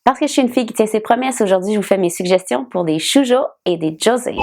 Parce que je suis une fille qui tient ses promesses, aujourd'hui je vous fais mes suggestions pour des shoujo et des josei.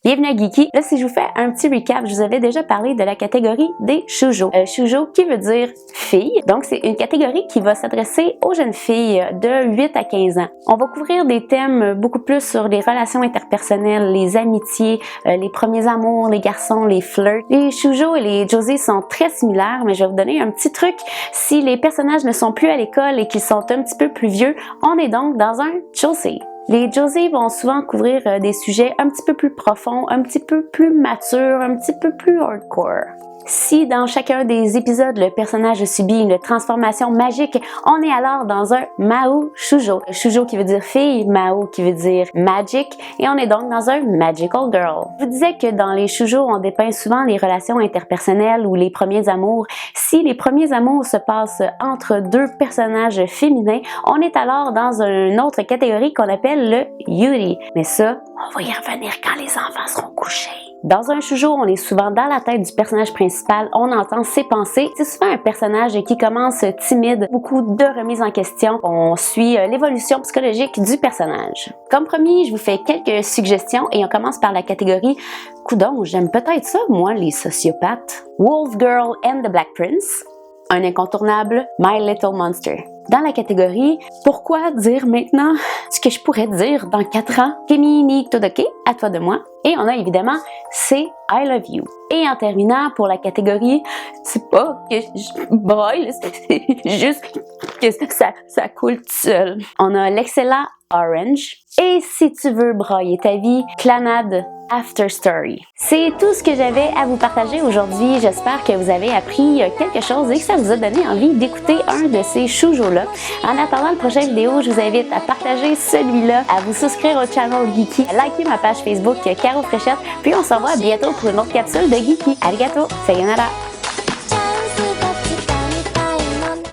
Bienvenue à Geeky. Là, si je vous fais un petit recap, je vous avais déjà parlé de la catégorie des shoujo. Shoujo qui veut dire fille. Donc, c'est une catégorie qui va s'adresser aux jeunes filles de 8 à 15 ans. On va couvrir des thèmes beaucoup plus sur les relations interpersonnelles, les amitiés, les premiers amours, les garçons, les flirts. Les shoujo et les josei sont très similaires, mais je vais vous donner un petit truc. Si les personnages ne sont plus à l'école et qu'ils sont un petit peu plus vieux, on est donc dans un josei. Les josei vont souvent couvrir des sujets un petit peu plus profonds, un petit peu plus matures, un petit peu plus hardcore. Si dans chacun des épisodes, le personnage subit une transformation magique, on est alors dans un Mahou Shoujo. Shoujo qui veut dire fille, Mahou qui veut dire magic, et on est donc dans un magical girl. Je vous disais que dans les shoujo, on dépeint souvent les relations interpersonnelles ou les premiers amours. Si les premiers amours se passent entre deux personnages féminins, on est alors dans une autre catégorie qu'on appelle le yuri. Mais ça, on va y revenir quand les enfants seront couchés. Dans un shoujo, on est souvent dans la tête du personnage principal, on entend ses pensées. C'est souvent un personnage qui commence timide, beaucoup de remises en question. On suit l'évolution psychologique du personnage. Comme promis, je vous fais quelques suggestions et on commence par la catégorie « Coudon, j'aime peut-être ça, moi, les sociopathes ». Wolf Girl and the Black Prince. Un incontournable, My Little Monster. Dans la catégorie « Pourquoi dire maintenant ce que je pourrais dire dans 4 ans ?» Kimi ni Todoke, à toi de moi. Et on a évidemment « C'est I Love You ». Et en terminant pour la catégorie « C'est pas que je broille, c'est juste que ça coule tout seul ». On a l'excellent Orange. Et si tu veux broyer ta vie, Clannad After Story. C'est tout ce que j'avais à vous partager aujourd'hui. J'espère que vous avez appris quelque chose et que ça vous a donné envie d'écouter un de ces shoujo-là. En attendant la prochaine vidéo, je vous invite à partager celui-là, à vous souscrire au channel Geeky, à liker ma page Facebook Caro Fréchette, puis on se revoit bientôt pour une autre capsule de Geeky. Arigato, sayonara!